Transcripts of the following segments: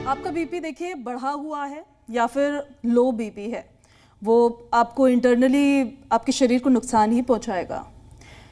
आपका बीपी देखिए बढ़ा हुआ है या फिर लो बीपी है, वो आपको इंटरनली आपके शरीर को नुकसान ही पहुंचाएगा।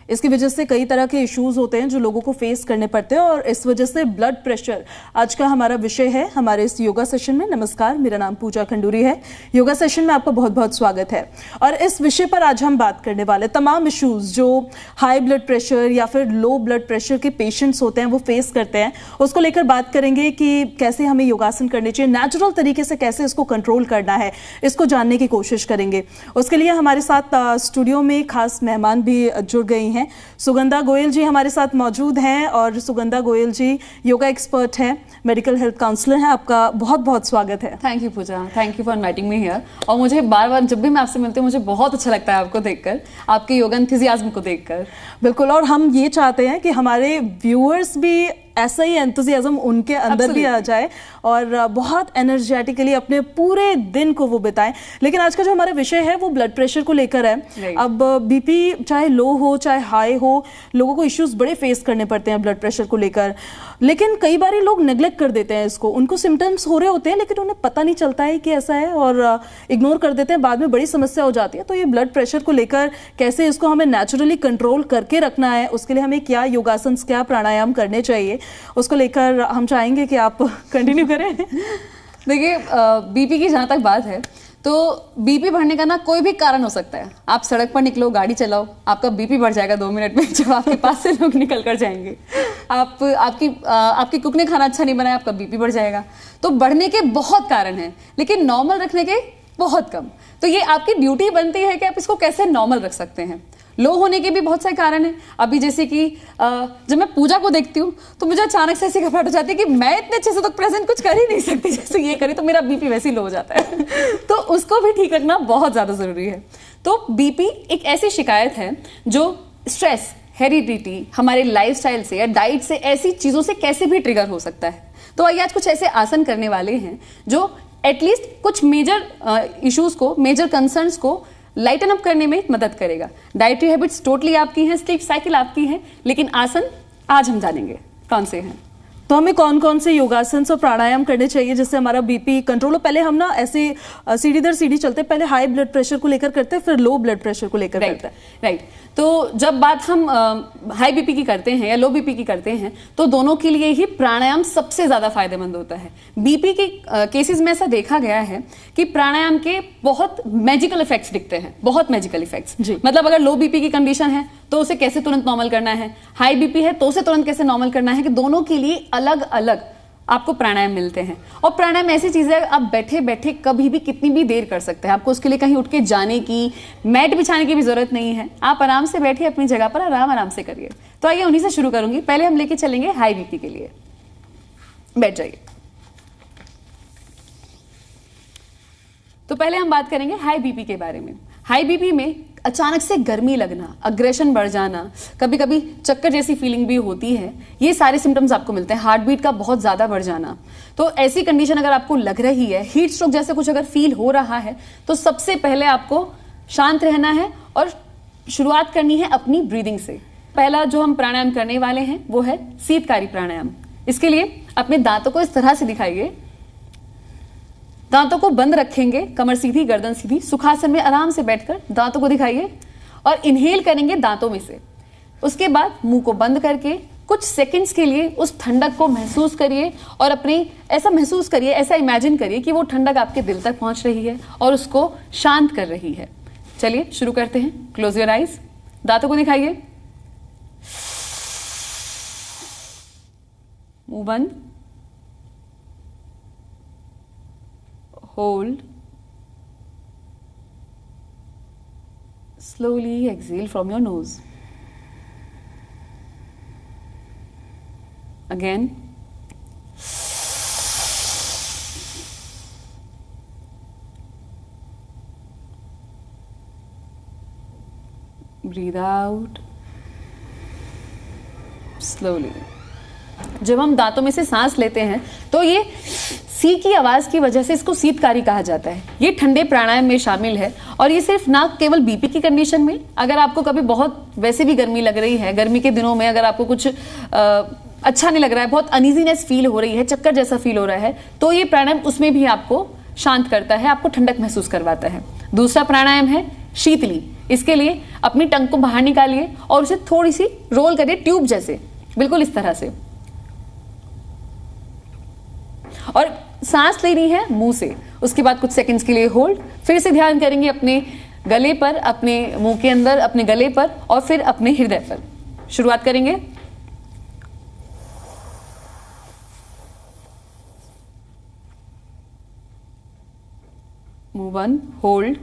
इसकी वजह से कई तरह के इश्यूज होते हैं जो लोगों को फेस करने पड़ते हैं और इस वजह से ब्लड प्रेशर आज का हमारा विषय है हमारे इस योगा सेशन में। नमस्कार, मेरा नाम पूजा खंडूरी है। योगा सेशन में आपका बहुत बहुत स्वागत है और इस विषय पर आज हम बात करने वाले तमाम इश्यूज जो हाई ब्लड प्रेशर या फिर लो ब्लड प्रेशर के पेशेंट्स होते हैं वो फेस करते हैं, उसको लेकर बात करेंगे कि कैसे हमें योगासन करने चाहिए, नेचुरल तरीके से कैसे इसको कंट्रोल करना है, इसको जानने की कोशिश करेंगे। उसके लिए हमारे साथ स्टूडियो में खास मेहमान भी जुड़ गई हैं। सुगंधा गोयल जी हमारे साथ मौजूद हैं और सुगंधा गोयल जी योगा एक्सपर्ट हैं, मेडिकल हेल्थ काउंसलर हैं। आपका बहुत बहुत स्वागत है। Thank you Pooja, thank you for inviting me here. और मुझे बार बार जब भी मैं आपसे मिलती हूँ मुझे बहुत अच्छा लगता है आपको देखकर, आपके योगा एंथुसियाज्म को देखकर। बिल्कुल, और हम ये चाहते हैं कि हमारे व्यूअर्स भी ऐसा ही एंथुसियाज्म उनके अंदर भी आ जाए और बहुत एनर्जेटिकली अपने पूरे दिन को वो बिताएं। लेकिन आज का जो हमारा विषय है वो ब्लड प्रेशर को लेकर है। अब बीपी चाहे लो हो चाहे हाई हो, लोगों को इश्यूज बड़े फेस करने पड़ते हैं ब्लड प्रेशर को लेकर, लेकिन कई बार लोग नेग्लेक्ट कर देते हैं इसको। उनको सिम्टम्स हो रहे होते हैं लेकिन उन्हें पता नहीं चलता है कि ऐसा है और इग्नोर कर देते हैं, बाद में बड़ी समस्या हो जाती है। तो ये ब्लड प्रेशर को लेकर कैसे इसको हमें नेचुरली कंट्रोल करके रखना है, उसके लिए हमें क्या योगासन क्या प्राणायाम करने चाहिए, उसको लेकर हम चाहेंगे कि आप कंटिन्यू करें। देखिए, बीपी की जहाँ तक बात है तो बीपी बढ़ने का ना कोई भी कारण हो सकता है। आप सड़क पर निकलो, गाड़ी चलाओ, आपका बीपी बढ़ जाएगा 2 मिनट में जब आपके पास से लोग निकल कर जाएंगे। आपकी कुक ने खाना अच्छा नहीं बनाया, आपका बीपी बढ़ जाएगा। तो बढ़ने के बहुत कारण हैं लेकिन नॉर्मल रखने के बहुत कम। तो ये आपकी ड्यूटी बनती है कि आप इसको कैसे नॉर्मल रख सकते हैं। लो होने के भी बहुत सारे कारण हैं। अभी जैसे कि जब मैं पूजा को देखती हूँ तो मुझे अचानक से ऐसी घबराहट हो जाती है कि मैं इतने अच्छे से तो प्रेजेंट कुछ कर ही नहीं सकती, जैसे ये करी तो मेरा बीपी वैसे ही लो हो जाता है। तो उसको भी ठीक रखना बहुत ज़्यादा ज़रूरी है। तो बीपी एक ऐसी शिकायत है जो स्ट्रेस, हेरिडिटी, हमारे लाइफस्टाइल से या डाइट से, ऐसी चीज़ों से कैसे भी ट्रिगर हो सकता है। तो आइए आज कुछ ऐसे आसन करने वाले हैं जो एटलीस्ट कुछ मेजर इश्यूज को, मेजर कंसर्न्स को लाइटन अप करने में मदद करेगा। डाइटरी हैबिट्स टोटली आपकी हैं, स्लीप साइकिल आपकी है, लेकिन आसन आज हम जानेंगे कौन से हैं। तो हमें कौन कौन से योगासन और प्राणायाम करने चाहिए जिससे हमारा बीपी कंट्रोल हो। पहले हम ना ऐसे सीढ़ी दर सीढ़ी चलते, पहले हाई ब्लड प्रेशर को लेकर करते हैं, फिर लो ब्लड प्रेशर को लेकर करते हैं। राइट। तो जब बात हम हाई बीपी की करते हैं या लो बीपी की करते हैं तो दोनों के लिए ही प्राणायाम सबसे ज्यादा फायदेमंद होता है। बीपी के केसेस में ऐसा देखा गया है कि प्राणायाम के बहुत मैजिकल इफेक्ट्स दिखते हैं, बहुत मैजिकल इफेक्ट्स। मतलब अगर लो बीपी की कंडीशन है तो उसे कैसे तुरंत नॉर्मल करना है, हाई बीपी है तो उसे तुरंत कैसे नॉर्मल करना है, कि दोनों के लिए अलग अलग आपको प्राणायाम मिलते हैं। और प्राणायाम ऐसी चीज है आप बैठे बैठे कभी भी कितनी भी देर कर सकते हैं। आपको उसके लिए कहीं उठ के जाने की, मैट बिछाने की भी जरूरत नहीं है। आप आराम से बैठिए अपनी जगह पर, आराम से करिए। तो आइए उन्हीं से शुरू करूंगी। पहले हम लेके चलेंगे हाई बीपी के लिए। बैठ जाइए। तो पहले हम बात करेंगे हाई बीपी के बारे में। हाई बीपी में अचानक से गर्मी लगना, अग्रेशन बढ़ जाना, कभी कभी चक्कर जैसी फीलिंग भी होती है, ये सारे सिम्टम्स आपको मिलते हैं। हार्ट बीट का बहुत ज्यादा बढ़ जाना। तो ऐसी कंडीशन अगर आपको लग रही है, हीट स्ट्रोक जैसे कुछ अगर फील हो रहा है, तो सबसे पहले आपको शांत रहना है और शुरुआत करनी है अपनी ब्रीदिंग से। पहला जो हम प्राणायाम करने वाले हैं वो है शीतकारी प्राणायाम। इसके लिए अपने दांतों को इस तरह से दिखाइए, दांतों को बंद रखेंगे, कमर सीधी, गर्दन सीधी, सुखासन में आराम से बैठकर दांतों को दिखाइए और इनहेल करेंगे दांतों में से। उसके बाद मुंह को बंद करके कुछ सेकंड्स के लिए उस ठंडक को महसूस करिए और अपने ऐसा महसूस करिए, ऐसा इमेजिन करिए कि वो ठंडक आपके दिल तक पहुंच रही है और उसको शांत कर रही है। चलिए शुरू करते हैं। क्लोज योर आइज, दांतों को दिखाइए, मुंह बंद, hold, slowly exhale from your nose. Again, breathe out slowly. जब हम दांतों में से सांस लेते हैं तो ये सी की आवाज की वजह से इसको शीतकारी कहा जाता है। ये ठंडे प्राणायाम में शामिल है और ये सिर्फ ना केवल बीपी की कंडीशन में, अगर आपको कभी बहुत वैसे भी गर्मी लग रही है, गर्मी के दिनों में अगर आपको कुछ अच्छा नहीं लग रहा है, बहुत अनइजीनेस फील हो रही है, चक्कर जैसा फील हो रहा है, तो ये प्राणायाम उसमें भी आपको शांत करता है, आपको ठंडक महसूस करवाता है। दूसरा प्राणायाम है शीतली। इसके लिए अपनी टंग को बाहर निकालिए और उसे थोड़ी सी रोल करिए ट्यूब जैसे, बिल्कुल इस तरह से, और सांस लेनी है मुंह से। उसके बाद कुछ सेकंड्स के लिए होल्ड, फिर से ध्यान करेंगे अपने गले पर, अपने मुंह के अंदर, अपने गले पर, और फिर अपने हृदय पर। शुरुआत करेंगे। मूव वन, होल्ड,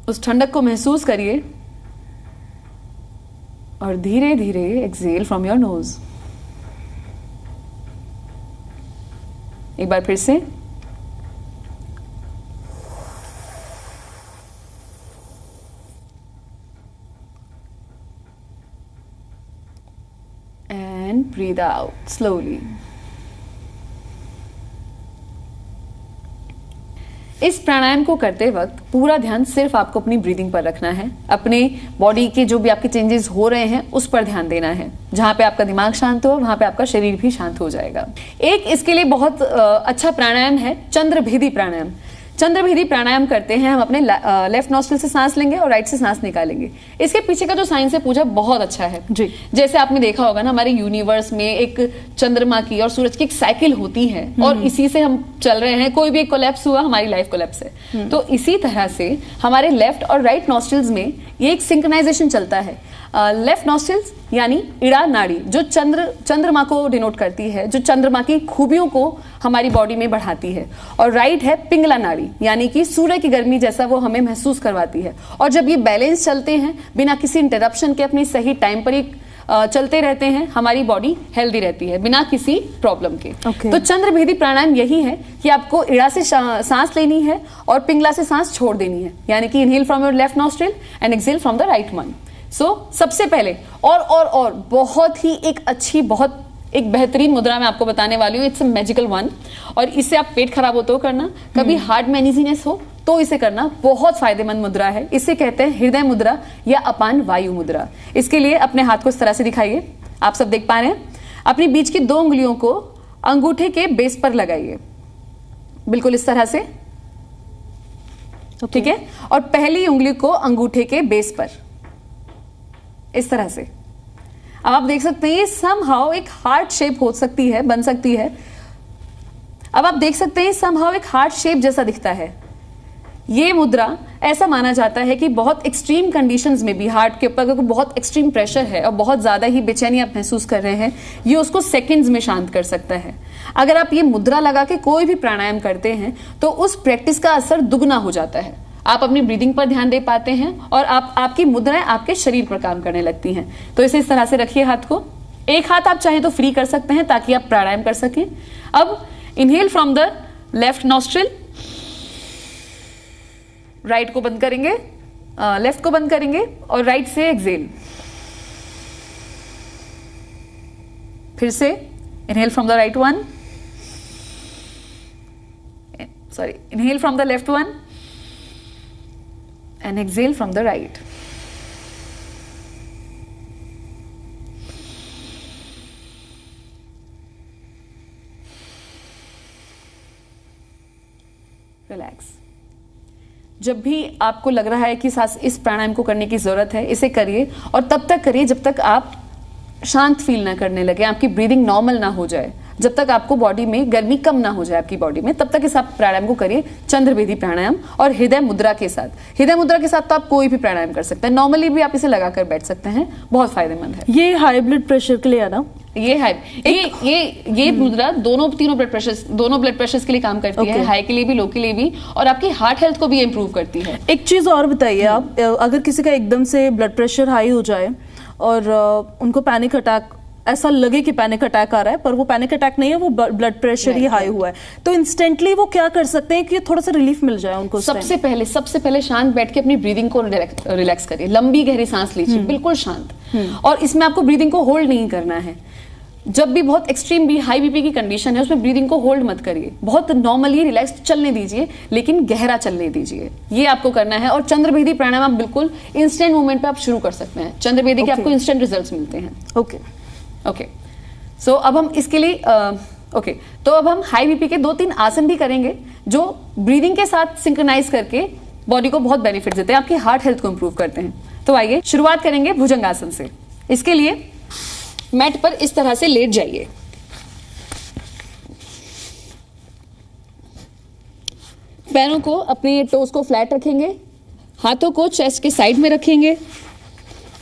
उस ठंडक को महसूस करिए और धीरे धीरे एक्सहेल फ्रॉम योर नोज। एक बार फिर से, एंड ब्रीथ आउट स्लोली। इस प्राणायाम को करते वक्त पूरा ध्यान सिर्फ आपको अपनी ब्रीदिंग पर रखना है। अपने बॉडी के जो भी आपके चेंजेस हो रहे हैं उस पर ध्यान देना है। जहां पे आपका दिमाग शांत हो वहां पे आपका शरीर भी शांत हो जाएगा। एक इसके लिए बहुत अच्छा प्राणायाम है चंद्रभेदी प्राणायाम। चंद्रभेदी प्राणायाम करते हैं हम अपने लेफ्ट नॉस्ट्रिल से सांस लेंगे और राइट से सांस निकालेंगे। इसके पीछे का जो साइंस है पूजा बहुत अच्छा है जी। जैसे आपने देखा होगा ना, हमारे यूनिवर्स में एक चंद्रमा की और सूरज की एक साइकिल होती है और इसी से हम चल रहे हैं। कोई भी एक कोलैप्स हुआ, हमारी लाइफ कोलैप्स है। तो इसी तरह से हमारे लेफ्ट और राइट नॉस्ट्रिल्स में ये एक सिंक्रोनाइजेशन चलता है। लेफ्ट नॉस्ट्रिल्स यानी इड़ा नाड़ी जो चंद्रमा को डिनोट करती है, जो चंद्रमा की खूबियों को हमारी बॉडी में बढ़ाती है, और राइट है पिंगला नाड़ी यानी कि सूर्य की गर्मी जैसा वो हमें महसूस करवाती है। और जब ये बैलेंस चलते हैं बिना किसी इंटरप्शन के, अपनी सही टाइम पर ही चलते रहते हैं, हमारी बॉडी हेल्दी रहती है बिना किसी प्रॉब्लम के। तो चंद्रभेदी प्राणायाम यही है कि आपको इड़ा से सांस लेनी है और पिंगला से सांस छोड़ देनी है, यानी कि inhale from your left nostril and exhale from the right one. सबसे पहले और बहुत ही एक अच्छी, बहुत एक बेहतरीन मुद्रा मैं आपको बताने वाली हूँ। इट्स अ मैजिकल वन, और इससे आप पेट खराब हो तो करना, कभी हार्ट में अनइजीनेस हो तो इसे करना। बहुत फायदेमंद मुद्रा है। इसे कहते हैं हृदय मुद्रा या अपान वायु मुद्रा। इसके लिए अपने हाथ को इस तरह से दिखाइए, आप सब देख पा रहे हैं। अपनी बीच की 2 उंगलियों को अंगूठे के बेस पर लगाइए, बिल्कुल इस तरह से, ठीक है। और पहली उंगली को अंगूठे के बेस पर इस तरह से। अब आप देख सकते हैं ये समहाउ एक हार्ट शेप हो सकती है, बन सकती है। अब आप देख सकते हैं समहाउ एक हार्ट शेप जैसा दिखता है। ये मुद्रा ऐसा माना जाता है कि बहुत एक्सट्रीम कंडीशंस में भी हार्ट के ऊपर अगर बहुत एक्सट्रीम प्रेशर है और बहुत ज्यादा ही बेचैनी आप महसूस कर रहे हैं, ये उसको सेकंड्स में शांत कर सकता है। अगर आप ये मुद्रा लगा के कोई भी प्राणायाम करते हैं तो उस प्रैक्टिस का असर दुगना हो जाता है। आप अपनी ब्रीदिंग पर ध्यान दे पाते हैं और आपकी मुद्राएं आपके शरीर पर काम करने लगती हैं। तो इसे इस तरह से रखिए हाथ को। एक हाथ आप चाहें तो फ्री कर सकते हैं ताकि आप प्राणायाम कर सकें। अब inhale from the left nostril, right को बंद करेंगे, लेफ्ट को बंद करेंगे और राइट से एक्सहेल। फिर से inhale from the right one, sorry, inhale from the left one and exhale from the right. Relax. जब भी आपको लग रहा है कि सांस इस प्राणायाम को करने की जरूरत है, इसे करिए और तब तक करिए जब तक आप शांत फील ना करने लगे, आपकी ब्रीदिंग नॉर्मल ना हो जाए, जब तक आपको बॉडी में गर्मी कम ना हो जाए आपकी बॉडी में, तब तक इस आप प्राणायाम को करिए चंद्रभेदी प्राणायाम और हृदय मुद्रा के साथ। हृदय मुद्रा के साथ तो आप कोई भी प्राणायाम कर सकते हैं, नॉर्मली भी आप इसे लगाकर बैठ सकते हैं, बहुत फायदेमंद है। ये हाई ब्लड प्रेशर के लिए है ना? ये मुद्रा तीनों ब्लड प्रेशर्स के लिए काम करती है, हाई के लिए भी, लो के लिए भी, और आपकी हार्ट हेल्थ को भी इंप्रूव करती है। एक चीज और बताइए आप, अगर किसी का एकदम से ब्लड प्रेशर हाई हो जाए और उनको पैनिक अटैक, ऐसा लगे कि पैनिक अटैक आ रहा है पर वो पैनिक अटैक नहीं है, वो ब्लड प्रेशर ही हाई हुआ है, तो इंस्टेंटली वो क्या कर सकते हैं कि थोड़ा सा रिलीफ मिल जाए उनको? सबसे पहले शांत बैठ के अपनी ब्रीदिंग को रिलैक्स करिए, लंबी गहरी सांस लीजिए, बिल्कुल शांत। और इसमें आपको ब्रीदिंग को होल्ड नहीं करना है। जब भी बहुत एक्सट्रीम भी हाई बीपी की कंडीशन है उसमें ब्रीदिंग को होल्ड मत करिए, बहुत नॉर्मली रिलैक्स चलने दीजिए, लेकिन गहरा चलने दीजिए, ये आपको करना है। और चंद्रभेदी प्राणायाम आप बिल्कुल इंस्टेंट मूवमेंट पे आप शुरू कर सकते हैं। चंद्रभेदी के आपको इंस्टेंट रिजल्ट्स मिलते हैं। ओके। ओके, सो अब हम इसके लिए तो अब हम हाई बीपी के 2-3 आसन भी करेंगे जो ब्रीदिंग के साथ सिंक्रोनाइज करके बॉडी को बहुत बेनिफिट देते हैं, आपकी हार्ट हेल्थ को इंप्रूव करते हैं। तो आइए शुरुआत करेंगे भुजंगासन से। इसके लिए मैट पर इस तरह से लेट जाइए। पैरों को, अपने टोस को फ्लैट रखेंगे, हाथों को चेस्ट के साइड में रखेंगे।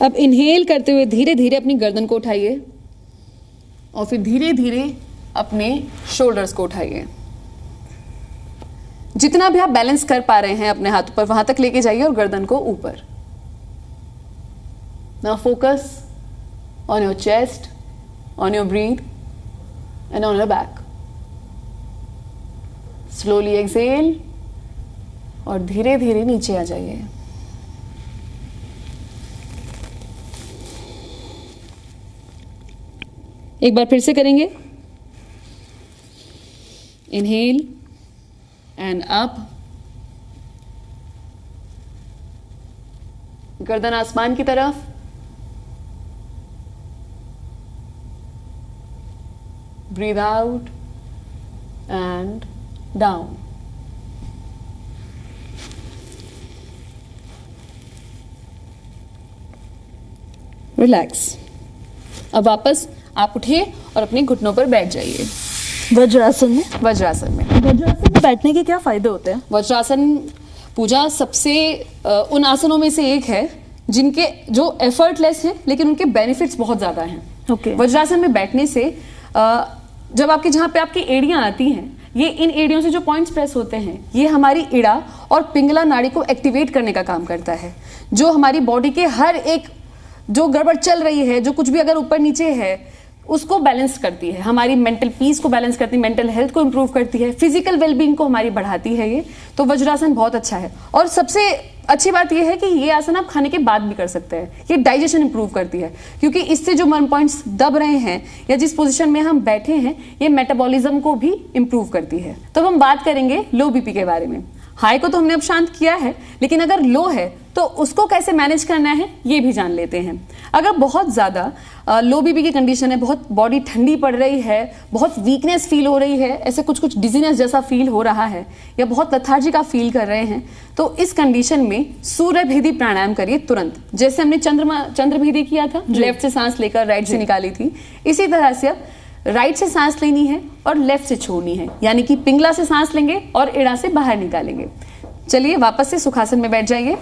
अब इनहेल करते हुए धीरे धीरे अपनी गर्दन को उठाइए और फिर धीरे धीरे अपने शोल्डर्स को उठाइए। जितना भी आप बैलेंस कर पा रहे हैं अपने हाथों पर वहां तक लेके जाइए और गर्दन को ऊपर। Now focus on your chest, on your breath and on your back. Slowly exhale और धीरे धीरे नीचे आ जाइए। एक बार फिर से करेंगे। इनहेल एंड अप, गर्दन आसमान की तरफ। Breathe out and down. Relax. अब वापस आप उठिए और अपने घुटनों पर बैठ जाइए। वज्रासन में वज्रासन में बैठने के क्या फायदे होते हैं? वज्रासन पूजा सबसे उन आसनों में से एक है जिनके जो एफर्टलेस हैं लेकिन उनके बेनिफिट्स बहुत ज्यादा हैं। Okay. वज्रासन में बैठने से जब आपके जहाँ पे आपकी एड़ियां आती हैं, ये इन एड़ियों से जो पॉइंट्स प्रेस होते हैं ये हमारी इड़ा और पिंगला नाड़ी को एक्टिवेट करने का काम करता है, जो हमारी बॉडी के हर एक जो गड़बड़ चल रही है, जो कुछ भी अगर ऊपर नीचे है उसको बैलेंस करती है, हमारी मेंटल पीस को बैलेंस करती है, मेंटल हेल्थ को इंप्रूव करती है, फिजिकल वेलबींग को हमारी बढ़ाती है ये। तो वज्रासन बहुत अच्छा है। और सबसे अच्छी बात यह है कि ये आसन आप खाने के बाद भी कर सकते हैं। ये डाइजेशन इंप्रूव करती है क्योंकि इससे जो मर्म पॉइंट्स दब रहे हैं या जिस पोजीशन में हम बैठे हैं ये मेटाबॉलिज्म को भी इंप्रूव करती है। तो हम बात करेंगे लो बीपी के बारे में। हाई को तो हमने अब शांत किया है, लेकिन अगर लो है तो उसको कैसे मैनेज करना है ये भी जान लेते हैं। अगर बहुत ज़्यादा लो बीपी की कंडीशन है, बहुत बॉडी ठंडी पड़ रही है, बहुत वीकनेस फील हो रही है, ऐसे कुछ डिजीनेस जैसा फील हो रहा है या बहुत लथार्जिक आप फील कर रहे हैं, तो इस कंडीशन में सूर्यभेदी प्राणायाम करिए तुरंत। जैसे हमने चंद्रभेदी किया था, लेफ्ट से सांस लेकर राइट से निकाली थी, इसी तरह से अब राइट से सांस लेनी है और लेफ्ट से छोड़नी है, यानी कि पिंगला से सांस लेंगे और एड़ा से बाहर निकालेंगे। चलिए वापस से सुखासन में बैठ जाइए,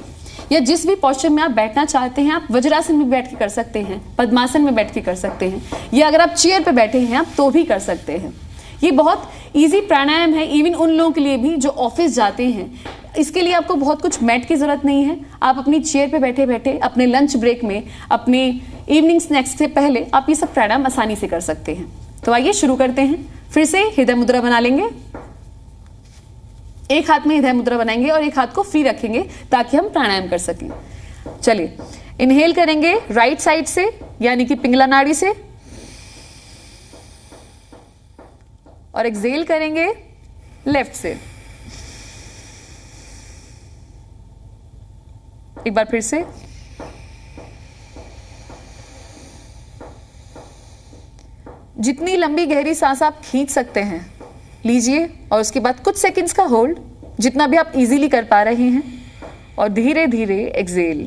या जिस भी पोस्चर में आप बैठना चाहते हैं। आप वज्रासन में बैठ के कर सकते हैं, पद्मासन में बैठ के कर सकते हैं, या अगर आप चेयर पे बैठे हैं आप तो भी कर सकते हैं। ये बहुत इजी प्राणायाम है इवन उन लोगों के लिए भी जो ऑफिस जाते हैं। इसके लिए आपको बहुत कुछ मैट की जरूरत नहीं है। आप अपनी चेयर पे बैठे बैठे अपने लंच ब्रेक में, अपने इवनिंग स्नैक्स से पहले आप ये सब प्राणायाम आसानी से कर सकते हैं। तो आइए शुरू करते हैं। फिर से हृदय मुद्रा बना लेंगे। एक हाथ में हृदय मुद्रा बनाएंगे और एक हाथ को फ्री रखेंगे ताकि हम प्राणायाम कर सकें। चलिए इनहेल करेंगे राइट साइड से, यानी कि पिंगला नाड़ी से, और एक्सहेल करेंगे लेफ्ट से। एक बार फिर से। जितनी लंबी गहरी सांस आप खींच सकते हैं लीजिए, और उसके बाद कुछ सेकंड्स का होल्ड, जितना भी आप इजीली कर पा रहे हैं, और धीरे धीरे एक्सहेल।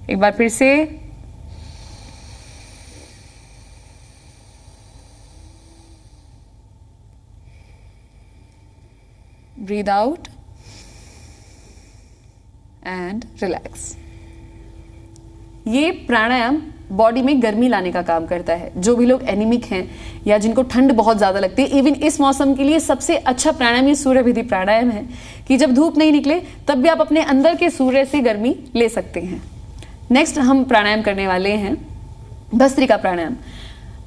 एक बार फिर से। Breathe out and relax. ये प्राणायाम बॉडी में गर्मी लाने का काम करता है। जो भी लोग एनीमिक हैं या जिनको ठंड बहुत ज्यादा लगती है, इवन इस मौसम के लिए सबसे अच्छा प्राणायाम ये सूर्यभेदी प्राणायाम है कि जब धूप नहीं निकले तब भी आप अपने अंदर के सूर्य से गर्मी ले सकते हैं। नेक्स्ट हम प्राणायाम करने वाले हैं भस्त्रिका प्राणायाम।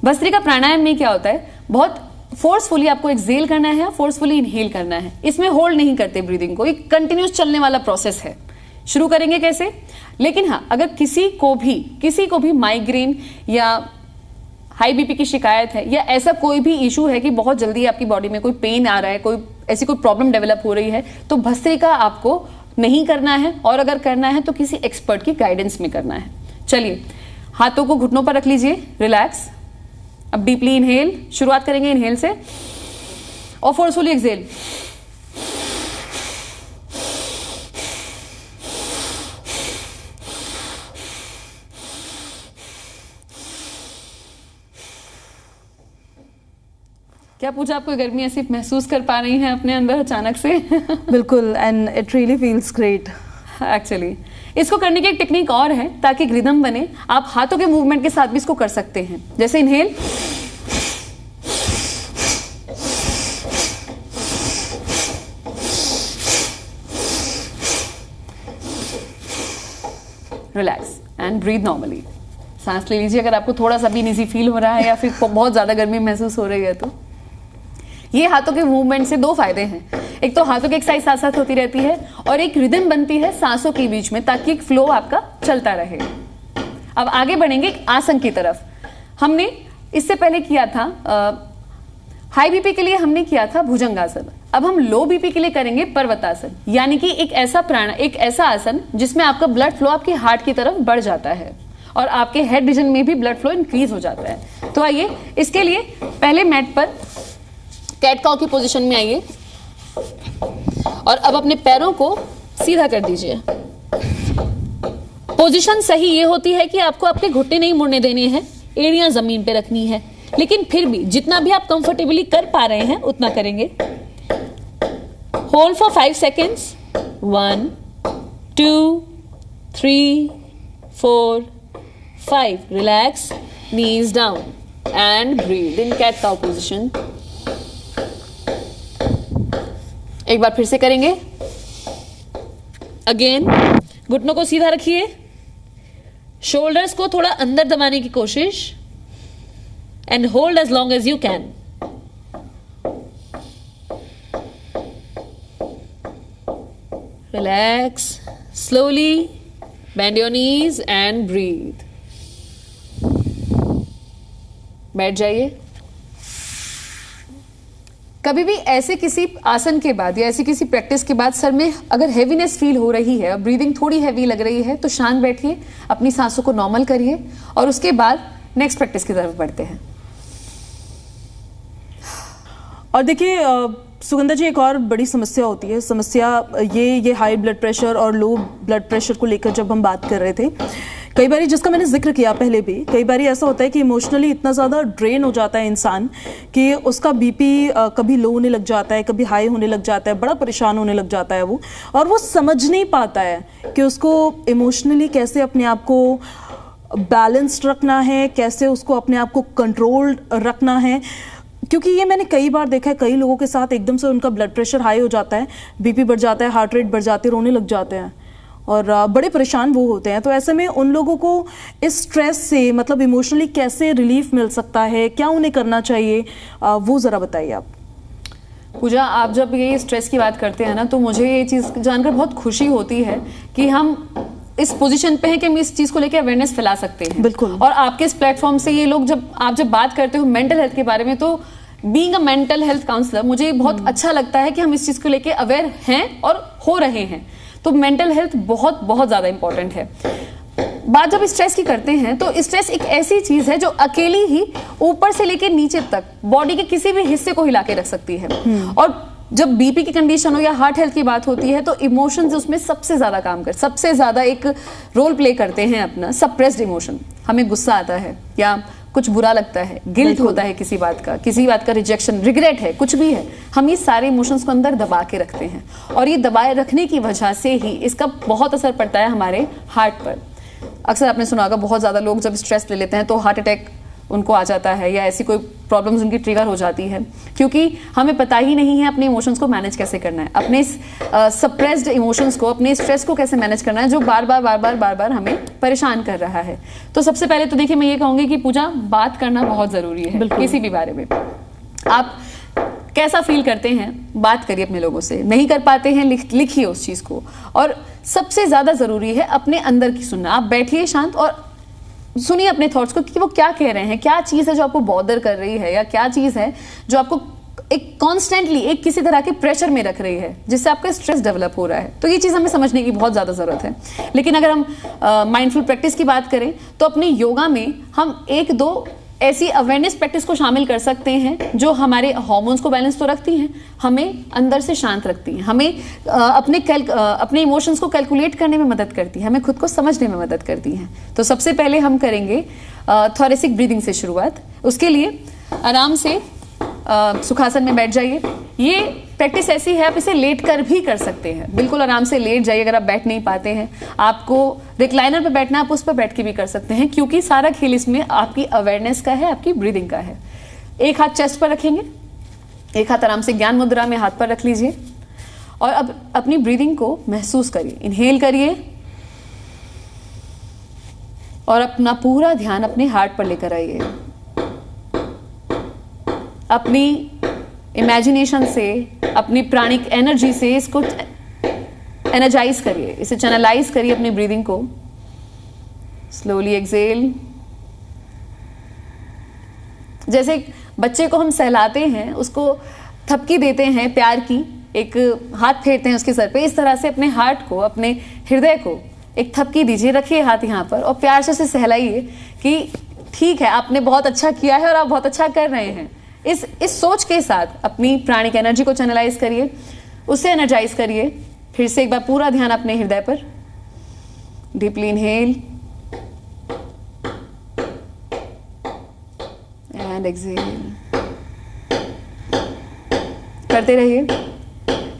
भस्त्रिका प्राणायाम में क्या होता है, बहुत फोर्सफुली आपको एक्सहेल करना है, फोर्सफुली इनहेल करना है। इसमें होल्ड नहीं करते ब्रीदिंग को, एक कंटिन्यूस चलने वाला प्रोसेस है। शुरू करेंगे कैसे, लेकिन हाँ अगर किसी को भी माइग्रेन या हाई बीपी की शिकायत है या ऐसा कोई भी इशू है कि बहुत जल्दी आपकी बॉडी में कोई पेन आ रहा है, कोई ऐसी कोई प्रॉब्लम डेवलप हो रही है, तो भस्त्रिका आपको नहीं करना है, और अगर करना है तो किसी एक्सपर्ट की गाइडेंस में करना है। चलिए, हाथों को घुटनों पर रख लीजिए, रिलैक्स। अब डीपली इनहेल, शुरुआत करेंगे इनहेल से और फोर्सफुली एक्सहेल। क्या पूजा, आपको गर्मी ऐसी महसूस कर पा रही हैं अपने अंदर अचानक से? बिल्कुल, and it really feels great. Actually इसको करने की एक टेक्निक और है ताकि एक रिदम बने। आप हाथों के मूवमेंट के साथ भी इसको कर सकते हैं। जैसे inhale, relax and breathe normally. सांस ले लीजिए अगर आपको थोड़ा सा भी इजी फील हो रहा है या फिर बहुत ज्यादा गर्मी महसूस हो रही है तो। ये हाथों के मूवमेंट से दो फायदे हैं। एक तो हाथों की एक्सरसाइज साथ साथ होती रहती है और एक रिदम बनती है सांसों के बीच में, ताकि एक फ्लो आपका चलता रहे। अब आगे बढ़ेंगे एक आसन की तरफ। हमने इससे पहले किया था हाई बीपी के लिए हमने किया था भुजंगासन। अब हम लो बीपी के लिए करेंगे पर्वतासन, यानी कि एक ऐसा आसन जिसमें आपका ब्लड फ्लो आपके हार्ट की तरफ बढ़ जाता है और आपके हेड रीजन में भी ब्लड फ्लो इंक्रीज हो जाता है। तो आइए, इसके लिए पहले मैट पर कैट काउ की पोजीशन में आइए और अब अपने पैरों को सीधा कर दीजिए। पोजीशन सही ये होती है कि आपको आपके घुटने नहीं मुड़ने देने हैं, एड़ियां जमीन पे रखनी है, लेकिन फिर भी जितना भी आप कंफर्टेबली कर पा रहे हैं उतना करेंगे। Hold for 5 seconds. 1 2 3 4 5। Relax, knees down and breathe in cat cow position। एक बार फिर से करेंगे। अगेन, घुटनों को सीधा रखिए, शोल्डर्स को थोड़ा अंदर दबाने की कोशिश and hold as long as you can. Relax, slowly bend your knees and breathe. बैठ जाइए। कभी भी ऐसे किसी आसन के बाद या ऐसी किसी प्रैक्टिस के बाद सर में अगर हैवीनेस फील हो रही है, ब्रीदिंग थोड़ी हैवी लग रही है, तो शांत बैठिए, अपनी सांसों को नॉर्मल करिए और उसके बाद नेक्स्ट प्रैक्टिस की तरफ बढ़ते हैं। और देखिए सुगंधा जी, एक और बड़ी समस्या होती है। समस्या ये हाई ब्लड प्रेशर और लो ब्लड प्रेशर को लेकर जब हम बात कर रहे थे, कई बार जिसका मैंने जिक्र किया पहले भी, कई बार ऐसा होता है कि इमोशनली इतना ज़्यादा ड्रेन हो जाता है इंसान कि उसका बीपी कभी लो होने लग जाता है, कभी हाई होने लग जाता है, बड़ा परेशान होने लग जाता है वो, और वो समझ नहीं पाता है कि उसको इमोशनली कैसे अपने आप को बैलेंस्ड रखना है, कैसे उसको अपने आप को कंट्रोल्ड रखना है। क्योंकि ये मैंने कई बार देखा है, कई लोगों के साथ एकदम से उनका ब्लड प्रेशर हाई हो जाता है, बीपी बढ़ जाता है, हार्ट रेट बढ़ जाती है, रोने लग जाते हैं और बड़े परेशान वो होते हैं। तो ऐसे में उन लोगों को इस स्ट्रेस से मतलब इमोशनली कैसे रिलीफ मिल सकता है, क्या उन्हें करना चाहिए, वो ज़रा बताइए आप। पूजा, आप जब ये स्ट्रेस की बात करते हैं ना, तो मुझे ये चीज़ जानकर बहुत खुशी होती है कि हम इस पोजीशन पे हैं कि हम इस चीज़ को लेकर अवेयरनेस फैला सकते हैं। बिल्कुल। और आपके इस प्लेटफॉर्म से ये लोग जब बात करते हो मेंटल हेल्थ के बारे में, तो being a mental health counsellor मुझे बहुत अच्छा लगता है कि हम इस चीज़ को लेकर अवेयर हैं और हो रहे हैं। तो मेंटल हेल्थ बहुत बहुत ज़्यादा इंपॉर्टेंट है। बात जब स्ट्रेस की करते हैं तो स्ट्रेस एक ऐसी चीज़ है जो अकेली ही ऊपर से लेकर नीचे तक बॉडी के किसी भी हिस्से को हिला के रख सकती है। और जब बीपी की कंडीशन हो या हार्ट हेल्थ की बात होती है तो इमोशंस उसमें सबसे ज़्यादा एक रोल प्ले करते हैं अपना सप्रेस्ड इमोशन। हमें गुस्सा आता है या कुछ बुरा लगता है, गिल्ट होता है किसी बात का रिजेक्शन, रिग्रेट है, कुछ भी है, हम ये सारे इमोशंस को अंदर दबा के रखते हैं और ये दबाए रखने की वजह से ही इसका बहुत असर पड़ता है हमारे हार्ट पर। अक्सर आपने सुना होगा बहुत ज़्यादा लोग जब स्ट्रेस ले लेते हैं तो हार्ट अटैक उनको आ जाता है या ऐसी कोई प्रॉब्लम्स उनकी ट्रिगर हो जाती है, क्योंकि हमें पता ही नहीं है अपने इमोशंस को मैनेज कैसे करना है, अपने सप्रेस्ड इमोशंस को, अपने स्ट्रेस को कैसे मैनेज करना है जो बार बार हमें परेशान कर रहा है। तो सबसे पहले तो देखिए, मैं ये कहूँगी कि पूजा, बात करना बहुत ज़रूरी है किसी भी बारे में। आप कैसा फील करते हैं, बात करिए अपने लोगों से। नहीं कर पाते हैं, लिखिए उस चीज़ को। और सबसे ज़्यादा ज़रूरी है अपने अंदर की सुनना। आप बैठिए शांत और सुनिए अपने थॉट्स को कि वो क्या कह रहे हैं, क्या चीज़ है जो आपको बॉदर कर रही है या क्या चीज़ है जो आपको एक कॉन्स्टेंटली एक किसी तरह के प्रेशर में रख रही है, जिससे आपका स्ट्रेस डेवलप हो रहा है। तो ये चीज़ हमें समझने की बहुत ज़्यादा ज़रूरत है। लेकिन अगर हम माइंडफुल प्रैक्टिस की बात करें तो अपने योगा में हम 1-2 ऐसी अवेयरनेस प्रैक्टिस को शामिल कर सकते हैं जो हमारे हार्मोन्स को बैलेंस तो रखती हैं, हमें अंदर से शांत रखती हैं, हमें अपने इमोशंस को कैलकुलेट करने में मदद करती है, हमें खुद को समझने में मदद करती हैं। तो सबसे पहले हम करेंगे थोरेसिक ब्रीदिंग से शुरुआत। उसके लिए आराम से सुखासन में बैठ जाइए। ये प्रैक्टिस ऐसी है, आप इसे लेट कर भी कर सकते हैं। बिल्कुल आराम से लेट जाइए। अगर आप बैठ नहीं पाते हैं, आपको रिक्लाइनर पे बैठना, आप उस पर बैठ के भी कर सकते हैं, क्योंकि सारा खेल इसमें आपकी अवेयरनेस का है, आपकी ब्रीदिंग का है। एक हाथ चेस्ट पर रखेंगे, एक हाथ आराम से ज्ञान मुद्रा में हाथ पर रख लीजिए और अब अपनी ब्रीदिंग को महसूस करिए। इनहेल करिए और अपना पूरा ध्यान अपने हार्ट पर लेकर आइए। अपनी इमेजिनेशन से, अपनी प्राणिक एनर्जी से इसको एनर्जाइज करिए, इसे चैनलाइज करिए अपनी ब्रीदिंग को। Slowly exhale. जैसे बच्चे को हम सहलाते हैं, उसको थपकी देते हैं प्यार की, एक हाथ फेरते हैं उसके सर पे, इस तरह से अपने हार्ट को, अपने हृदय को एक थपकी दीजिए। रखिए हाथ यहाँ पर और प्यार से उसे सहलाइए कि ठीक है, आपने बहुत अच्छा किया है और आप बहुत अच्छा कर रहे हैं। इस सोच के साथ अपनी प्राणिक एनर्जी को चैनलाइज करिए, उसे एनर्जाइज करिए। फिर से एक बार पूरा ध्यान अपने हृदय पर। डीपली इनहेल एंड एक्सहेल करते रहिए।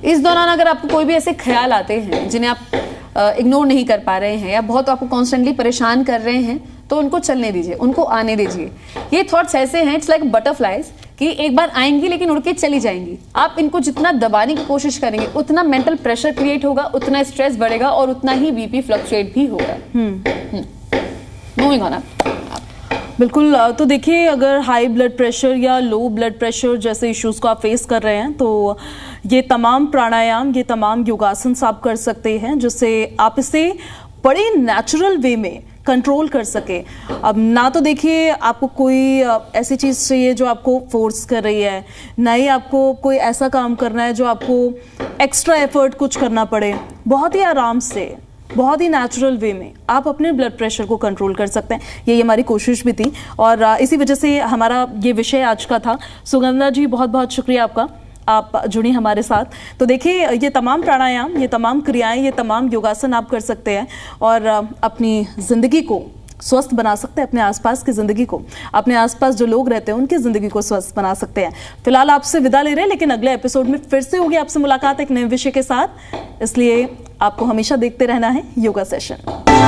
इस दौरान अगर आपको कोई भी ऐसे ख्याल आते हैं जिन्हें आप इग्नोर नहीं कर पा रहे हैं या बहुत आपको कॉन्स्टेंटली परेशान कर रहे हैं, तो उनको चलने दीजिए, उनको आने दीजिए। ये थॉट्स ऐसे हैं, इट्स लाइक बटरफ्लाइज, कि एक बार आएंगी लेकिन उड़ के चली जाएंगी। आप इनको जितना दबाने की कोशिश करेंगे, उतना मेंटल प्रेशर क्रिएट होगा, उतना स्ट्रेस बढ़ेगा और उतना ही बीपी फ्लक्चुएट भी होगा। Moving on up. बिल्कुल। तो देखिए, अगर हाई ब्लड प्रेशर या लो ब्लड प्रेशर जैसे इश्यूज को आप फेस कर रहे हैं, तो ये तमाम प्राणायाम, ये तमाम योगासन आप कर सकते हैं, जिससे आप इसे बड़े नेचुरल वे में कंट्रोल कर सके। अब ना तो देखिए आपको कोई ऐसी चीज़ चाहिए जो आपको फोर्स कर रही है, ना ही आपको कोई ऐसा काम करना है जो आपको एक्स्ट्रा एफर्ट कुछ करना पड़े। बहुत ही आराम से, बहुत ही नेचुरल वे में आप अपने ब्लड प्रेशर को कंट्रोल कर सकते हैं। यही हमारी कोशिश भी थी और इसी वजह से हमारा ये विषय आज का था। सुगंधा जी, बहुत बहुत शुक्रिया आपका, आप जुड़ी हमारे साथ। तो देखिए, ये तमाम प्राणायाम, ये तमाम क्रियाएं, ये तमाम योगासन आप कर सकते हैं और अपनी ज़िंदगी को स्वस्थ बना सकते हैं, अपने आसपास की ज़िंदगी को, अपने आसपास जो लोग रहते हैं उनकी ज़िंदगी को स्वस्थ बना सकते हैं। फिलहाल आपसे विदा ले रहे हैं, लेकिन अगले एपिसोड में फिर से होगी आपसे मुलाकात एक नए विषय के साथ। इसलिए आपको हमेशा देखते रहना है योगा सेशन।